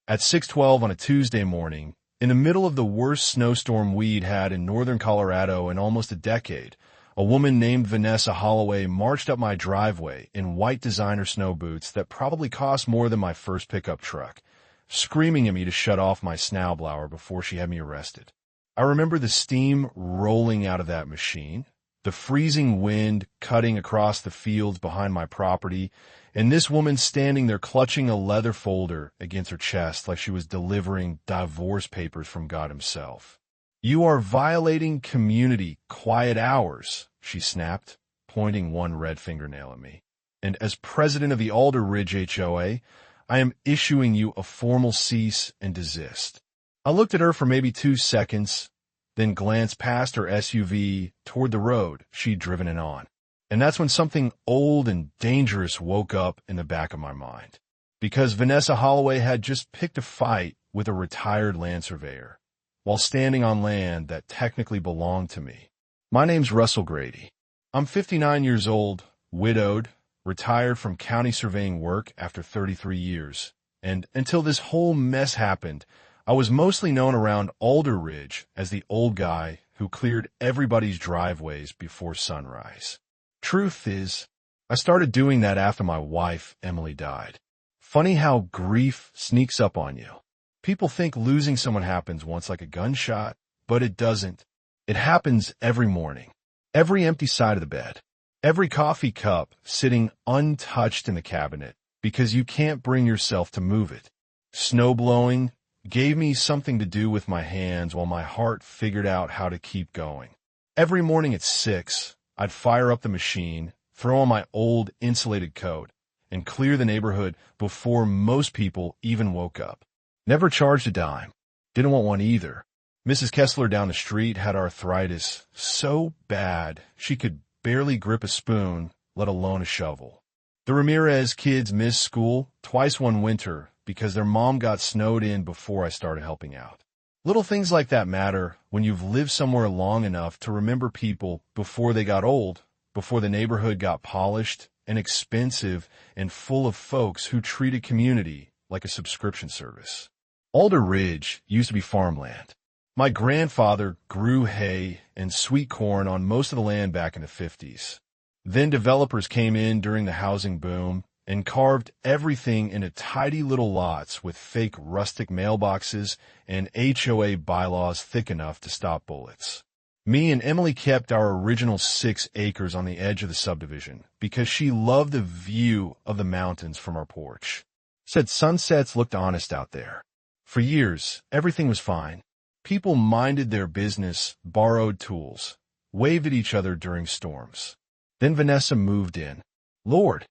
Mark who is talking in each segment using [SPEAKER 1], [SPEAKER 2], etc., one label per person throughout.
[SPEAKER 1] At 6:12 on a Tuesday morning, in the middle of the worst snowstorm we'd had in northern Colorado in almost a decade, a woman named Vanessa Holloway marched up my driveway in white designer snow boots that probably cost more than my first pickup truck, screaming at me to shut off my snowblower before she had me arrested. I remember the steam rolling out of that machine, the freezing wind cutting across the fields behind my property, and this woman standing there clutching a leather folder against her chest like she was delivering divorce papers from God himself. "You are violating community quiet hours," she snapped, pointing one red fingernail at me. "And as president of the Alder Ridge HOA, I am issuing you a formal cease and desist." I looked at her for maybe 2 seconds, then glanced past her SUV toward the road she'd driven it on. And that's when something old and dangerous woke up in the back of my mind. Because Vanessa Holloway had just picked a fight with a retired land surveyor, while standing on land that technically belonged to me. My name's Russell Grady. I'm 59 years old, widowed, retired from county surveying work after 33 years. And until this whole mess happened, I was mostly known around Alder Ridge as the old guy who cleared everybody's driveways before sunrise. Truth is, I started doing that after my wife, Emily, died. Funny how grief sneaks up on you. People think losing someone happens once like a gunshot, but it doesn't. It happens every morning, every empty side of the bed, every coffee cup sitting untouched in the cabinet because you can't bring yourself to move it. Snow blowing gave me something to do with my hands while my heart figured out how to keep going. Every morning at 6, I'd fire up the machine, throw on my old insulated coat, and clear the neighborhood before most people even woke up. Never charged a dime. Didn't want one either. Mrs. Kessler down the street had arthritis so bad she could barely grip a spoon, let alone a shovel. The Ramirez kids missed school twice one winter because their mom got snowed in before I started helping out. Little things like that matter when you've lived somewhere long enough to remember people before they got old, before the neighborhood got polished and expensive and full of folks who treated community like a subscription service. Alder Ridge used to be farmland. My grandfather grew hay and sweet corn on most of the land back in the 50s. Then developers came in during the housing boom and carved everything into tidy little lots with fake rustic mailboxes and HOA bylaws thick enough to stop bullets. Me and Emily kept our original 6 acres on the edge of the subdivision because she loved the view of the mountains from our porch. Said sunsets looked honest out there. For years, everything was fine. People minded their business, borrowed tools, waved at each other during storms. Then Vanessa moved in. Lord,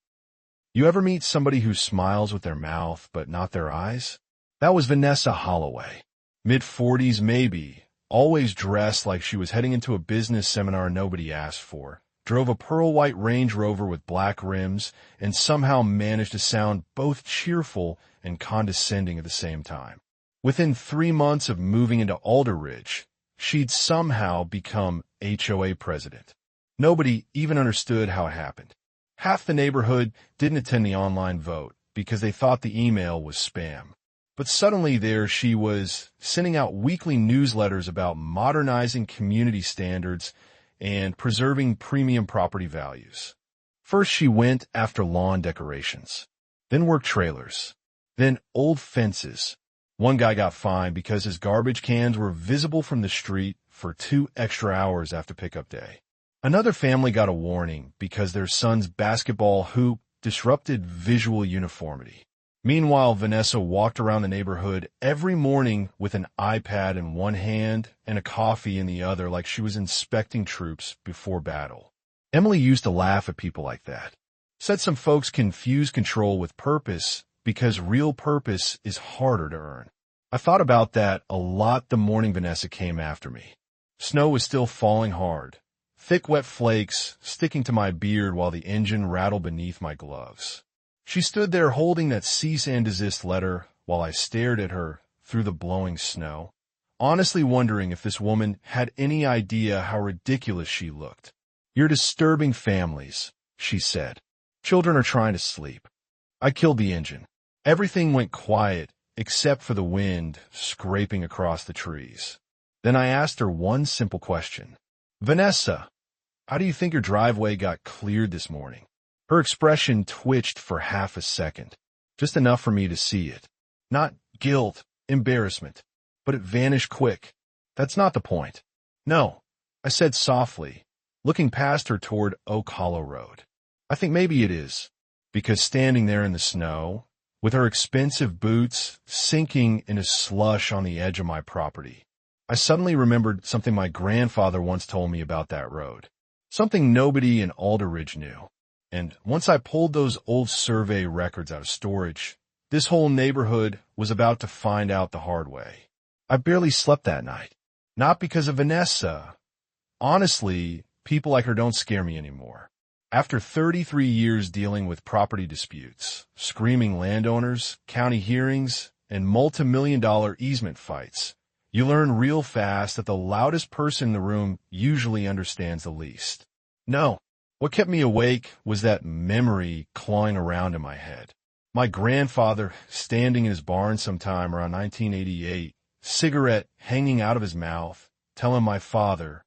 [SPEAKER 1] you ever meet somebody who smiles with their mouth but not their eyes? That was Vanessa Holloway. Mid-40s maybe, always dressed like she was heading into a business seminar nobody asked for, drove a pearl-white Range Rover with black rims, and somehow managed to sound both cheerful and condescending at the same time. Within 3 months of moving into Alder Ridge, she'd somehow become HOA president. Nobody even understood how it happened. Half the neighborhood didn't attend the online vote because they thought the email was spam. But suddenly there she was, sending out weekly newsletters about modernizing community standards and preserving premium property values. First she went after lawn decorations, then work trailers, then old fences. One guy got fined because his garbage cans were visible from the street for 2 extra hours after pickup day. Another family got a warning because their son's basketball hoop disrupted visual uniformity. Meanwhile, Vanessa walked around the neighborhood every morning with an iPad in one hand and a coffee in the other like she was inspecting troops before battle. Emily used to laugh at people like that. Said some folks confuse control with purpose because real purpose is harder to earn. I thought about that a lot the morning Vanessa came after me. Snow was still falling hard. Thick, wet flakes sticking to my beard while the engine rattled beneath my gloves. She stood there holding that cease and desist letter while I stared at her through the blowing snow, honestly wondering if this woman had any idea how ridiculous she looked. "You're disturbing families," she said. "Children are trying to sleep." I killed the engine. Everything went quiet except for the wind scraping across the trees. Then I asked her one simple question. Vanessa, how do you think your driveway got cleared this morning? Her expression twitched for half a second, just enough for me to see it. Not guilt, embarrassment, but it vanished quick. That's not the point. No, I said softly, looking past her toward Oak Hollow Road. I think maybe it is, because standing there in the snow, with her expensive boots sinking into slush on the edge of my property, I suddenly remembered something my grandfather once told me about that road. Something nobody in Alderidge knew. And once I pulled those old survey records out of storage, this whole neighborhood was about to find out the hard way. I barely slept that night. Not because of Vanessa. Honestly, people like her don't scare me anymore. After 33 years dealing with property disputes, screaming landowners, county hearings, and multi-million-dollar easement fights, you learn real fast that the loudest person in the room usually understands the least. No, what kept me awake was that memory clawing around in my head. My grandfather standing in his barn sometime around 1988, cigarette hanging out of his mouth, telling my father,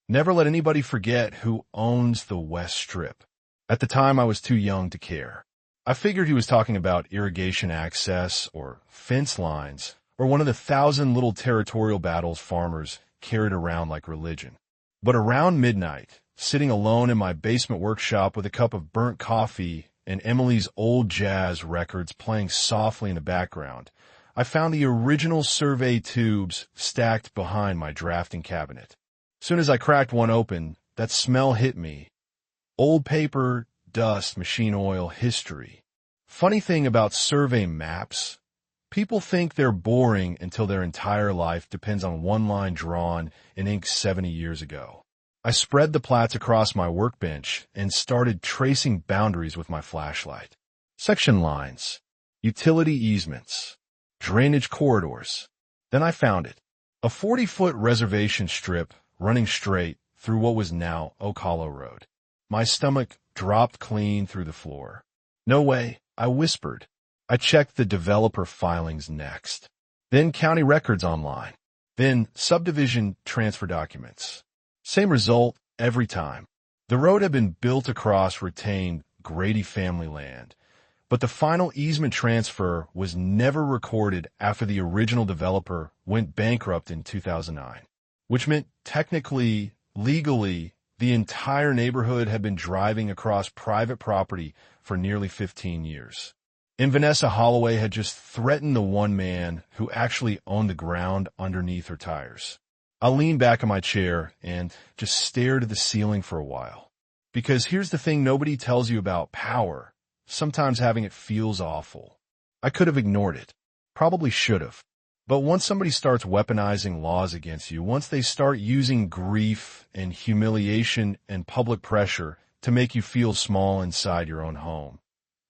[SPEAKER 1] "Never let anybody forget who owns the West Strip." At the time, I was too young to care. I figured he was talking about irrigation access or fence lines or one of the 1,000 little territorial battles farmers carried around like religion. But around midnight, sitting alone in my basement workshop with a cup of burnt coffee and Emily's old jazz records playing softly in the background, I found the original survey tubes stacked behind my drafting cabinet. Soon as I cracked one open, that smell hit me. Old paper, dust, machine oil, history. Funny thing about survey maps, people think they're boring until their entire life depends on one line drawn in ink 70 years ago. I spread the plats across my workbench and started tracing boundaries with my flashlight. Section lines, utility easements, drainage corridors. Then I found it. A 40-foot reservation strip running straight through what was now Oak Hollow Road. My stomach dropped clean through the floor. No way, I whispered. I checked the developer filings next. Then county records online. Then subdivision transfer documents. Same result every time. The road had been built across retained Grady family land, but the final easement transfer was never recorded after the original developer went bankrupt in 2009, which meant technically, legally, the entire neighborhood had been driving across private property for nearly 15 years. And Vanessa Holloway had just threatened the one man who actually owned the ground underneath her tires. I leaned back in my chair and just stared at the ceiling for a while. Because here's the thing nobody tells you about power. Sometimes having it feels awful. I could have ignored it. Probably should have. But once somebody starts weaponizing laws against you, once they start using grief and humiliation and public pressure to make you feel small inside your own home,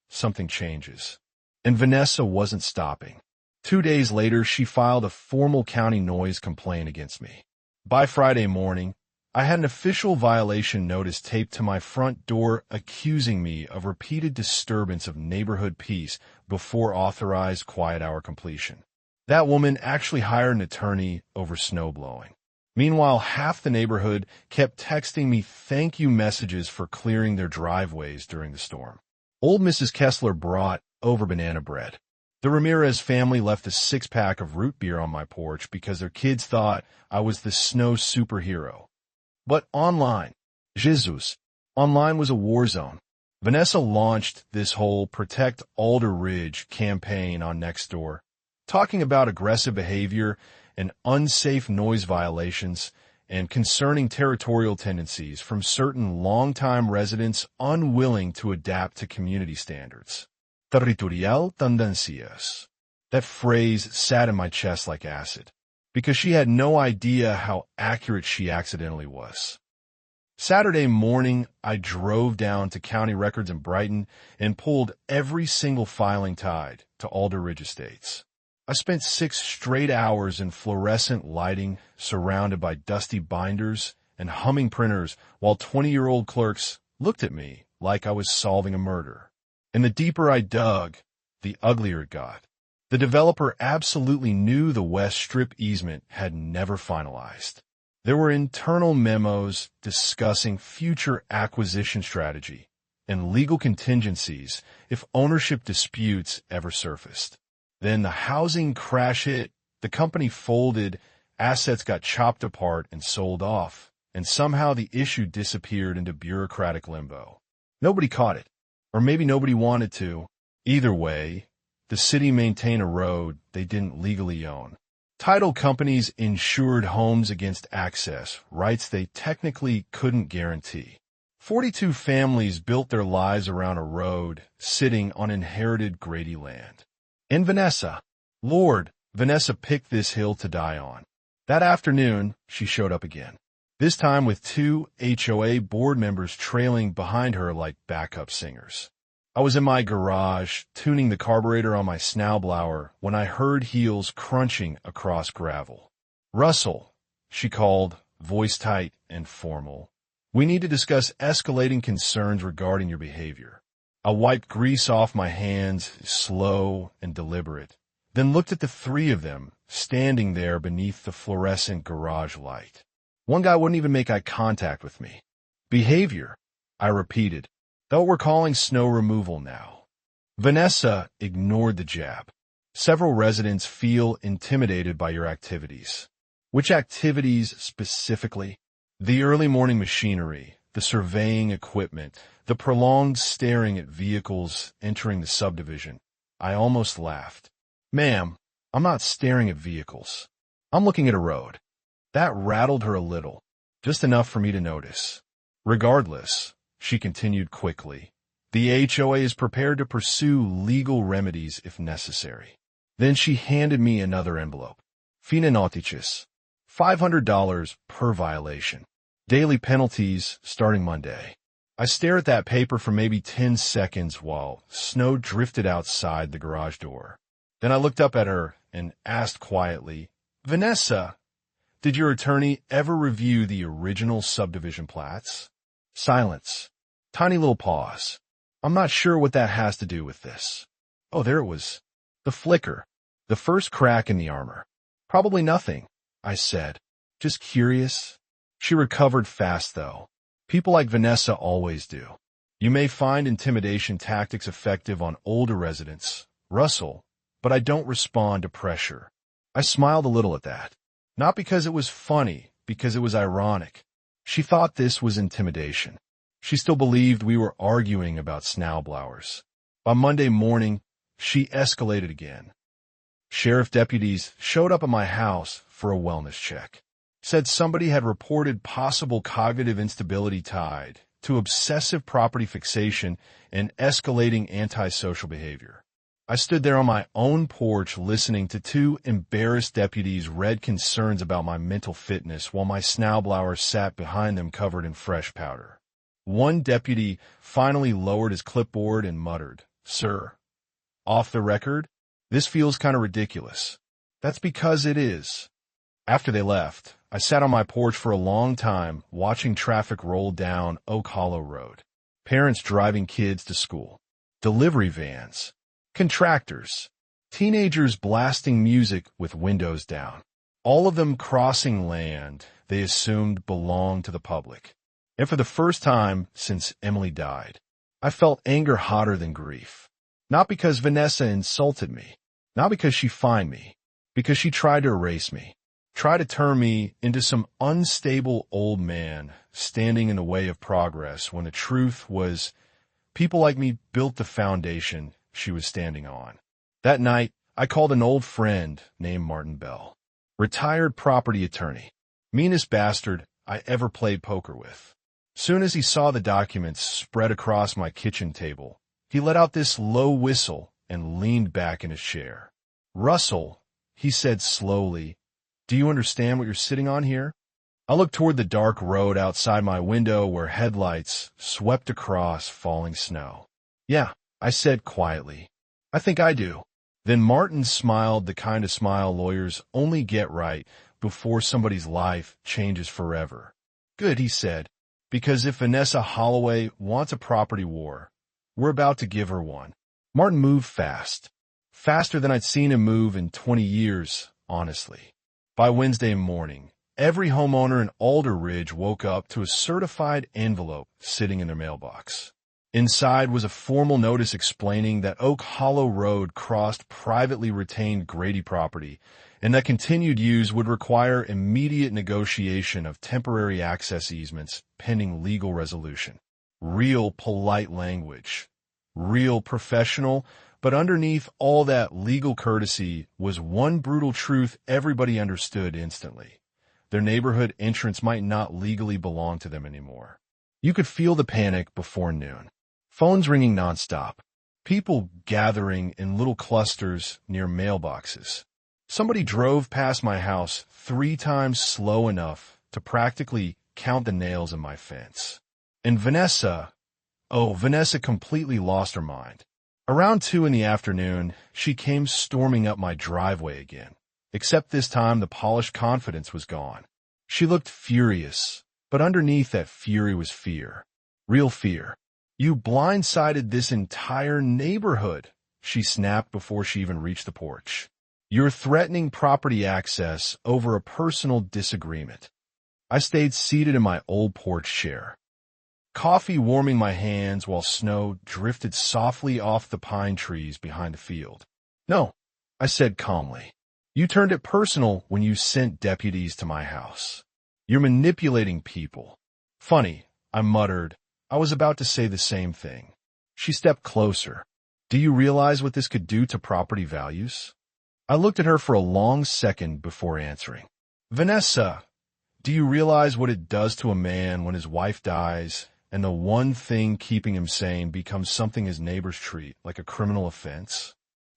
[SPEAKER 1] something changes. And Vanessa wasn't stopping. 2 days later, she filed a formal county noise complaint against me. By Friday morning, I had an official violation notice taped to my front door accusing me of repeated disturbance of neighborhood peace before authorized quiet hour completion. That woman actually hired an attorney over snowblowing. Meanwhile, half the neighborhood kept texting me thank you messages for clearing their driveways during the storm. Old Mrs. Kessler brought over banana bread. The Ramirez family left a 6-pack of root beer on my porch because their kids thought I was the snow superhero. But online, Jesus, online was a war zone. Vanessa launched this whole Protect Alder Ridge campaign on Nextdoor, talking about aggressive behavior and unsafe noise violations and concerning territorial tendencies from certain longtime residents unwilling to adapt to community standards. Territorial tendencias. That phrase sat in my chest like acid, because she had no idea how accurate she accidentally was. Saturday morning, I drove down to county records in Brighton and pulled every single filing tied to Alder Ridge Estates. I spent 6 straight hours in fluorescent lighting surrounded by dusty binders and humming printers while 20-year-old clerks looked at me like I was solving a murder. And the deeper I dug, the uglier it got. The developer absolutely knew the West Strip easement had never finalized. There were internal memos discussing future acquisition strategy and legal contingencies if ownership disputes ever surfaced. Then the housing crash hit, the company folded, assets got chopped apart and sold off, and somehow the issue disappeared into bureaucratic limbo. Nobody caught it, or maybe nobody wanted to. Either way, the city maintained a road they didn't legally own. Title companies insured homes against access, rights they technically couldn't guarantee. 42 families built their lives around a road sitting on inherited Grady land. And Vanessa picked this hill to die on. That afternoon, she showed up again, this time with 2 HOA board members trailing behind her like backup singers. I was in my garage, tuning the carburetor on my snowblower, when I heard heels crunching across gravel. "Russell," she called, voice tight and formal. "We need to discuss escalating concerns regarding your behavior." I wiped grease off my hands, slow and deliberate, then looked at the 3 of them, standing there beneath the fluorescent garage light. One guy wouldn't even make eye contact with me. "Behavior," I repeated. "Though we're calling snow removal now." Vanessa ignored the jab. "Several residents feel intimidated by your activities." "Which activities specifically?" "The early morning machinery, the surveying equipment, the prolonged staring at vehicles entering the subdivision." I almost laughed. "Ma'am, I'm not staring at vehicles. I'm looking at a road." That rattled her a little, just enough for me to notice. "Regardless," she continued quickly, "the HOA is prepared to pursue legal remedies if necessary." Then she handed me another envelope. "Fine notices. $500 per violation. Daily penalties starting Monday." I stared at that paper for maybe 10 seconds while snow drifted outside the garage door. Then I looked up at her and asked quietly, "Vanessa, did your attorney ever review the original subdivision plats?" Silence. Tiny little pause. "I'm not sure what that has to do with this." Oh, there it was. The flicker. The first crack in the armor. "Probably nothing," I said. "Just curious." She recovered fast, though. People like Vanessa always do. "You may find intimidation tactics effective on older residents, Russell, but I don't respond to pressure." I smiled a little at that. Not because it was funny, because it was ironic. She thought this was intimidation. She still believed we were arguing about snowblowers. By Monday morning, she escalated again. Sheriff deputies showed up at my house for a wellness check. Said somebody had reported possible cognitive instability tied to obsessive property fixation and escalating antisocial behavior. I stood there on my own porch listening to 2 embarrassed deputies read concerns about my mental fitness while my snowblower sat behind them covered in fresh powder. One deputy finally lowered his clipboard and muttered, "Sir, off the record, this feels kind of ridiculous." "That's because it is." After they left, I sat on my porch for a long time watching traffic roll down Oak Hollow Road. Parents driving kids to school. Delivery vans. Contractors. Teenagers blasting music with windows down. All of them crossing land they assumed belonged to the public. And for the first time since Emily died, I felt anger hotter than grief. Not because Vanessa insulted me, not because she fined me, because she tried to erase me, tried to turn me into some unstable old man standing in the way of progress when the truth was people like me built the foundation she was standing on. That night, I called an old friend named Martin Bell, retired property attorney, meanest bastard I ever played poker with. Soon as he saw the documents spread across my kitchen table, he let out this low whistle and leaned back in his chair. "Russell," he said slowly, "do you understand what you're sitting on here?" I looked toward the dark road outside my window where headlights swept across falling snow. "Yeah," I said quietly. "I think I do." Then Martin smiled the kind of smile lawyers only get right before somebody's life changes forever. "Good," he said, "because if Vanessa Holloway wants a property war, we're about to give her one." Martin moved fast. Faster than I'd seen him move in 20 years, honestly. By Wednesday morning, every homeowner in Alder Ridge woke up to a certified envelope sitting in their mailbox. Inside was a formal notice explaining that Oak Hollow Road crossed privately retained Grady property and that continued use would require immediate negotiation of temporary access easements pending legal resolution. Real polite language. Real professional, but underneath all that legal courtesy was one brutal truth everybody understood instantly. Their neighborhood entrance might not legally belong to them anymore. You could feel the panic before noon. Phones ringing nonstop. People gathering in little clusters near mailboxes. Somebody drove past my house 3 times slow enough to practically count the nails in my fence. And Vanessa completely lost her mind. Around 2 in the afternoon, she came storming up my driveway again. Except this time the polished confidence was gone. She looked furious, but underneath that fury was fear. Real fear. You blindsided this entire neighborhood, she snapped before she even reached the porch. You're threatening property access over a personal disagreement. I stayed seated in my old porch chair, coffee warming my hands while snow drifted softly off the pine trees behind the field. No, I said calmly. You turned it personal when you sent deputies to my house. You're manipulating people. Funny, I muttered. I was about to say the same thing. She stepped closer. Do you realize what this could do to property values? I looked at her for a long second before answering. Vanessa, do you realize what it does to a man when his wife dies and the one thing keeping him sane becomes something his neighbors treat like a criminal offense?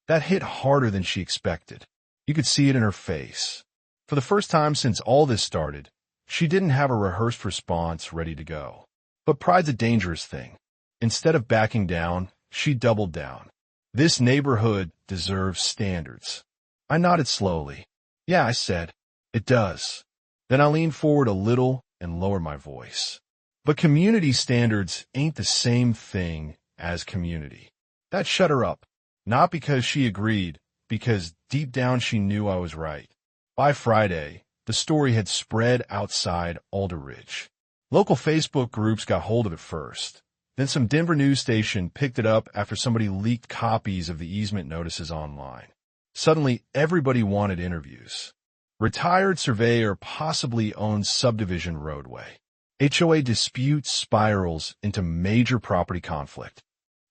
[SPEAKER 1] That hit harder than she expected. You could see it in her face. For the first time since all this started, she didn't have a rehearsed response ready to go. But pride's a dangerous thing. Instead of backing down, she doubled down. This neighborhood deserves standards. I nodded slowly. Yeah, I said, it does. Then I leaned forward a little and lowered my voice. But community standards ain't the same thing as community. That shut her up. Not because she agreed, because deep down she knew I was right. By Friday, the story had spread outside Alder Ridge. Local Facebook groups got hold of it first. Then some Denver news station picked it up after somebody leaked copies of the easement notices online. Suddenly, everybody wanted interviews. Retired surveyor possibly owns subdivision roadway. HOA dispute spirals into major property conflict.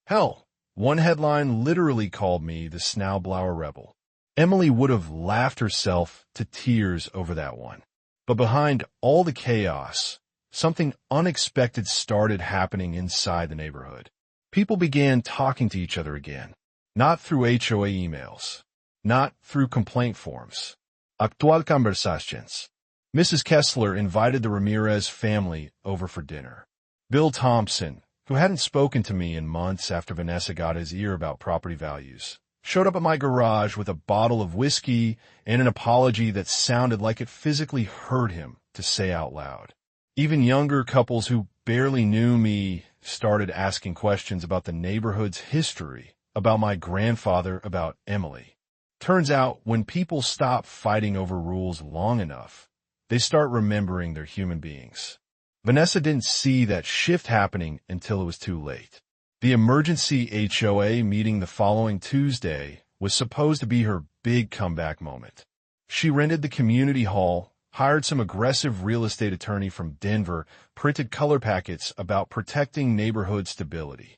[SPEAKER 1] Hell, one headline literally called me the Snowblower Rebel. Emily would have laughed herself to tears over that one. But behind all the chaos, something unexpected started happening inside the neighborhood. People began talking to each other again, not through HOA emails, not through complaint forms. Actual conversations. Mrs. Kessler invited the Ramirez family over for dinner. Bill Thompson, who hadn't spoken to me in months after Vanessa got his ear about property values, showed up at my garage with a bottle of whiskey and an apology that sounded like it physically hurt him to say out loud. Even younger couples who barely knew me started asking questions about the neighborhood's history, about my grandfather, about Emily. Turns out, when people stop fighting over rules long enough, they start remembering they're human beings. Vanessa didn't see that shift happening until it was too late. The emergency HOA meeting the following Tuesday was supposed to be her big comeback moment. She rented the community hall, hired some aggressive real estate attorney from Denver, printed color packets about protecting neighborhood stability.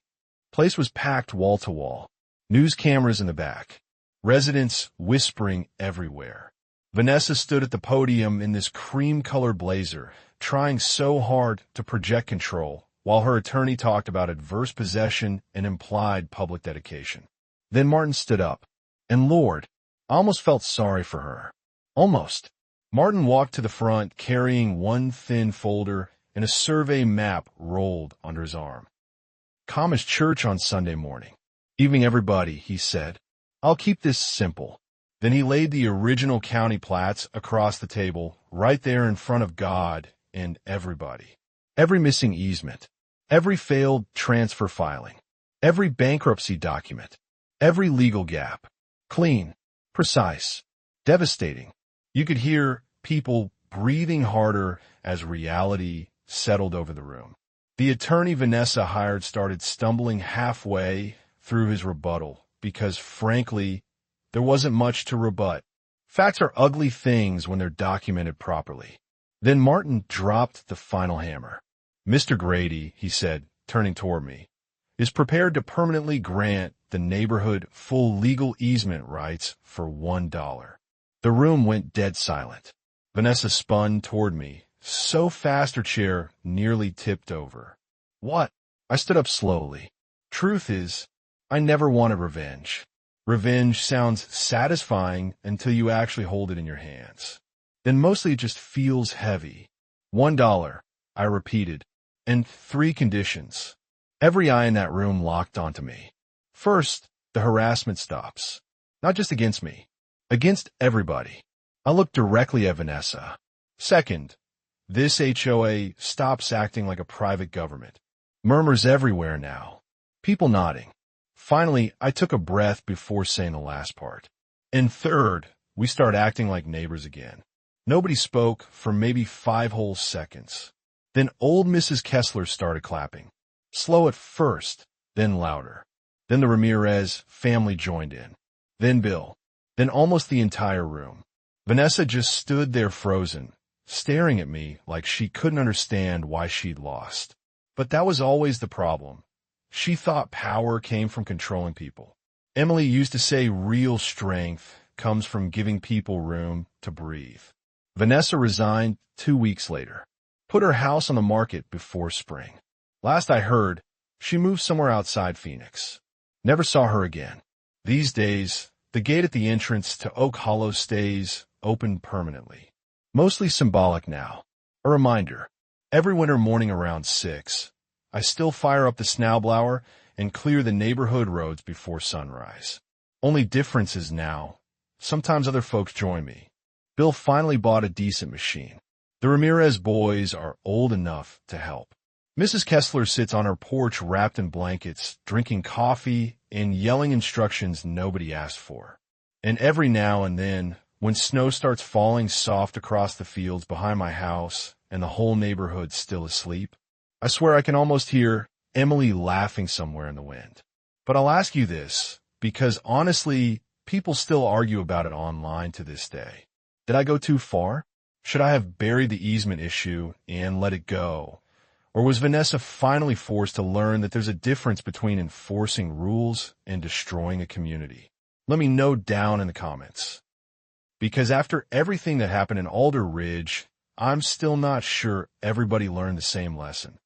[SPEAKER 1] Place was packed wall to wall. News cameras in the back. Residents whispering everywhere. Vanessa stood at the podium in this cream-colored blazer, trying so hard to project control, while her attorney talked about adverse possession and implied public dedication. Then Martin stood up. And Lord, I almost felt sorry for her. Almost. Martin walked to the front carrying one thin folder and a survey map rolled under his arm. Come as church on Sunday morning. Evening, everybody, he said. I'll keep this simple. Then he laid the original county plats across the table, right there in front of God and everybody. Every missing easement, every failed transfer filing, every bankruptcy document, every legal gap. Clean, precise, devastating. You could hear people breathing harder as reality settled over the room. The attorney Vanessa hired started stumbling halfway through his rebuttal because, frankly, there wasn't much to rebut. Facts are ugly things when they're documented properly. Then Martin dropped the final hammer. Mr. Grady, he said, turning toward me, is prepared to permanently grant the neighborhood full legal easement rights for $1. The room went dead silent. Vanessa spun toward me, so fast her chair nearly tipped over. What? I stood up slowly. Truth is, I never wanted revenge. Revenge sounds satisfying until you actually hold it in your hands. Then mostly it just feels heavy. $1, I repeated, and 3 conditions. Every eye in that room locked onto me. First, the harassment stops. Not just against me. Against everybody. I looked directly at Vanessa. Second, this HOA stops acting like a private government. Murmurs everywhere now. People nodding. Finally, I took a breath before saying the last part. And third, we start acting like neighbors again. Nobody spoke for maybe 5 whole seconds. Then old Mrs. Kessler started clapping. Slow at first, then louder. Then the Ramirez family joined in. Then Bill. Then almost the entire room. Vanessa just stood there frozen, staring at me like she couldn't understand why she'd lost. But that was always the problem. She thought power came from controlling people. Emily used to say real strength comes from giving people room to breathe. Vanessa resigned 2 weeks later. Put her house on the market before spring. Last I heard, she moved somewhere outside Phoenix. Never saw her again. These days, the gate at the entrance to Oak Hollow stays open permanently. Mostly symbolic now. A reminder. Every winter morning around 6, I still fire up the snowblower and clear the neighborhood roads before sunrise. Only difference is now, sometimes other folks join me. Bill finally bought a decent machine. The Ramirez boys are old enough to help. Mrs. Kessler sits on her porch wrapped in blankets, drinking coffee and yelling instructions nobody asked for. And every now and then, when snow starts falling soft across the fields behind my house and the whole neighborhood's still asleep, I swear I can almost hear Emily laughing somewhere in the wind. But I'll ask you this, because honestly, people still argue about it online to this day. Did I go too far? Should I have buried the easement issue and let it go? Or was Vanessa finally forced to learn that there's a difference between enforcing rules and destroying a community? Let me know down in the comments. Because after everything that happened in Alder Ridge, I'm still not sure everybody learned the same lesson.